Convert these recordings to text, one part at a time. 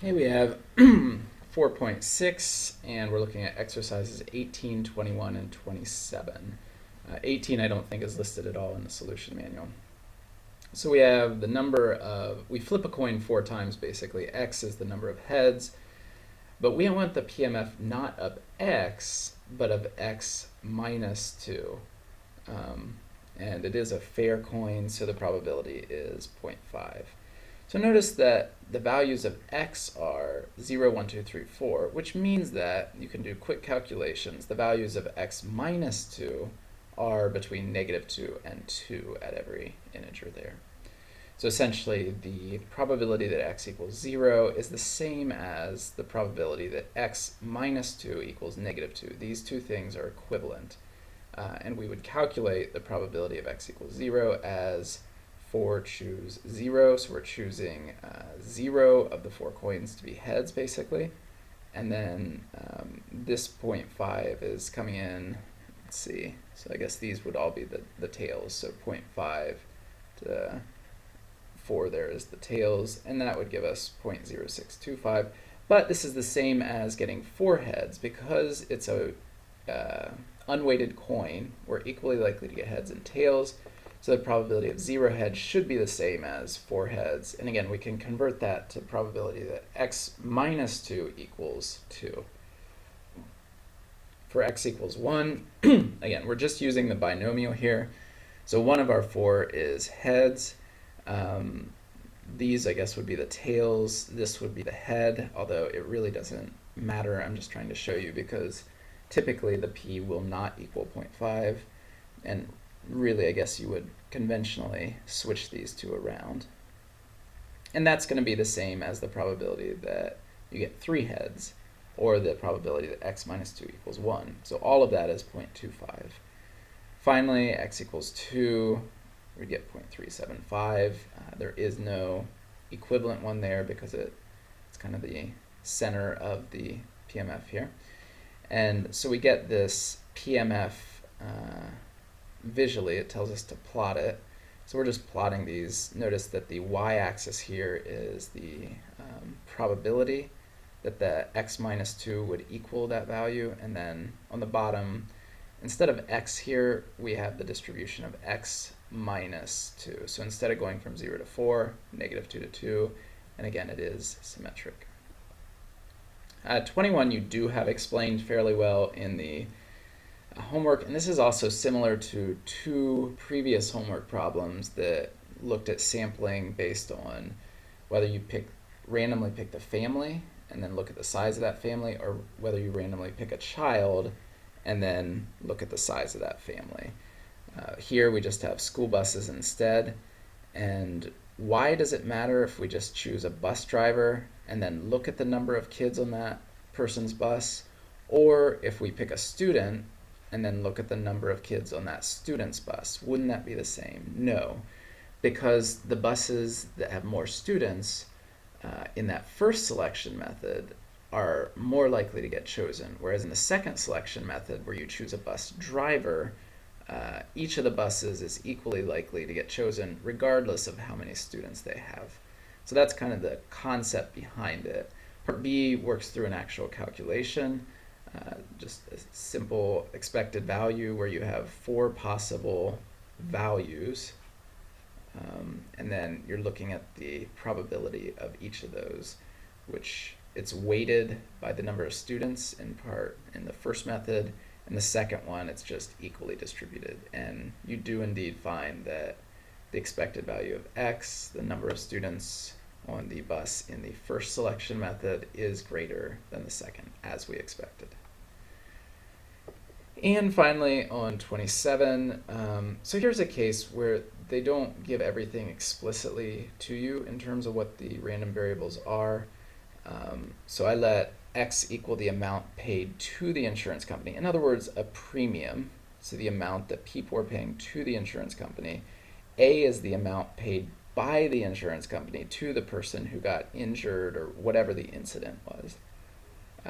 Okay, we have 4.6, and we're looking at exercises 18, 21, and 27. 18 I don't think is listed at all in the solution manual. So we have the number of, we flip a coin 4 times basically. X is the number of heads, but we want the PMF not of X, but of X minus 2. And it is a fair coin, so the probability is 0.5. So notice that the values of X are 0, 1, 2, 3, 4, which means that you can do quick calculations. The values of X minus 2 are between -2 and 2 at every integer there. So essentially, the probability that X equals 0 is the same as the probability that X minus 2 equals -2. These two things are equivalent. And we would calculate the probability of X equals 0 as 4 choose 0. So we're choosing 0 of the 4 coins to be heads, basically. And then this 0.5 is coming in, let's see. So I guess these would all be the tails. So 0.5 to 4 there is the tails. And that would give us 0.0625. But this is the same as getting 4 heads. Because it's a unweighted coin, we're equally likely to get heads and tails. So the probability of 0 heads should be the same as 4 heads. And again, we can convert that to probability that X minus 2 equals 2. For X equals 1, again, we're just using the binomial here. So one of our 4 is heads. These, I guess, would be the tails. This would be the head, although it really doesn't matter. I'm just trying to show you because typically the P will not equal 0.5. And really, I guess you would conventionally switch these two around. And that's going to be the same as the probability that you get 3 heads, or the probability that X minus 2 equals 1. So all of that is 0.25. Finally, X equals 2, we get 0.375. There is no equivalent one there because it's kind of the center of the PMF here. And so we get this PMF visually. It tells us to plot it. So we're just plotting these. Notice that the y-axis here is the probability that the X minus 2 would equal that value. And then on the bottom, instead of X here, we have the distribution of X minus 2. So instead of going from 0 to 4, -2 to 2, and again, it is symmetric. 21 you do have explained fairly well in the homework, and this is also similar to 2 previous homework problems that looked at sampling based on whether you randomly pick the family and then look at the size of that family, or whether you randomly pick a child and then look at the size of that family. Here we just have school buses instead. And why does it matter if we just choose a bus driver and then look at the number of kids on that person's bus, or if we pick a student and then look at the number of kids on that student's bus? Wouldn't that be the same? No, because the buses that have more students in that first selection method are more likely to get chosen, whereas in the second selection method, where you choose a bus driver, each of the buses is equally likely to get chosen regardless of how many students they have. So that's kind of the concept behind it. Part B works through an actual calculation, just a simple expected value where you have 4 possible values, and then you're looking at the probability of each of those, which it's weighted by the number of students in the first method. In the second one, it's just equally distributed. And you do indeed find that the expected value of X, the number of students on the bus in the first selection method, is greater than the second, as we expected. And finally, on 27, so here's a case where they don't give everything explicitly to you in terms of what the random variables are. So I let X equal the amount paid to the insurance company. In other words, a premium, so the amount that people are paying to the insurance company. A is the amount paid by the insurance company to the person who got injured or whatever the incident was.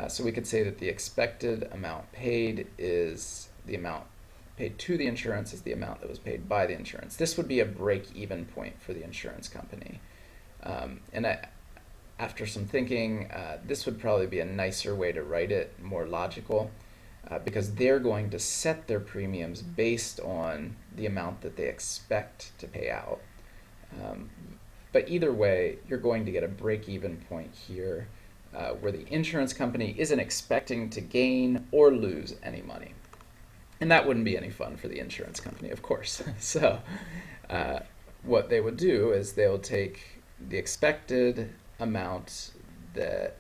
So we could say that the expected amount paid is the amount paid to the insurance is the amount that was paid by the insurance. This would be a break-even point for the insurance company. And after some thinking, this would probably be a nicer way to write it, more logical, because they're going to set their premiums based on the amount that they expect to pay out. Um, but either way, you're going to get a break-even point here where the insurance company isn't expecting to gain or lose any money. And that wouldn't be any fun for the insurance company, of course. So uh, what they would do is they would take the expected amount that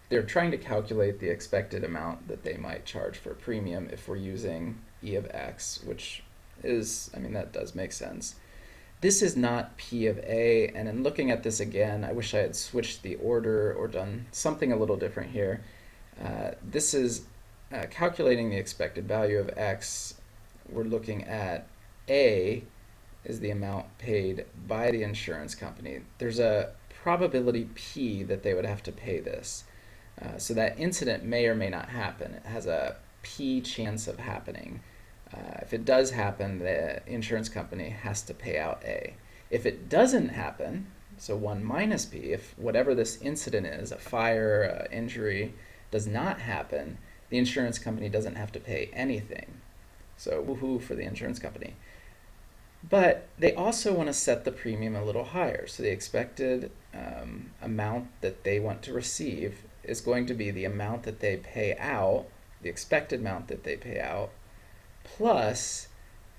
they're trying to calculate the expected amount that they might charge for a premium if we're using E of X, which is, I mean, that does make sense. This is not P of A, and in looking at this again, I wish I had switched the order or done something a little different here. This is calculating the expected value of X. We're looking at A is the amount paid by the insurance company. There's a probability P that they would have to pay this. So that incident may or may not happen. It has a P chance of happening. If it does happen, the insurance company has to pay out A. If it doesn't happen, so 1 minus P, if whatever this incident is, a fire, injury, does not happen, the insurance company doesn't have to pay anything. So woohoo for the insurance company. But they also want to set the premium a little higher. So the expected amount that they want to receive is going to be the amount that they pay out, the expected amount that they pay out, plus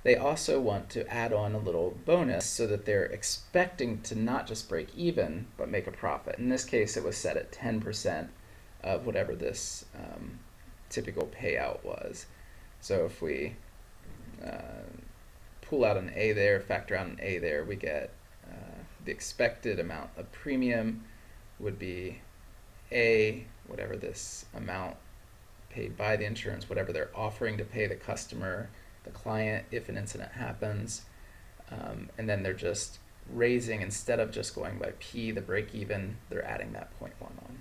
they also want to add on a little bonus so that they're expecting to not just break even, but make a profit. In this case, it was set at 10% of whatever this typical payout was. So if we pull out an A there, factor out an A there, we get the expected amount of premium would be A, whatever this amount paid by the insurance, whatever they're offering to pay the customer, the client, if an incident happens. And then they're just raising, instead of just going by P, the break even, they're adding that 0.1 on.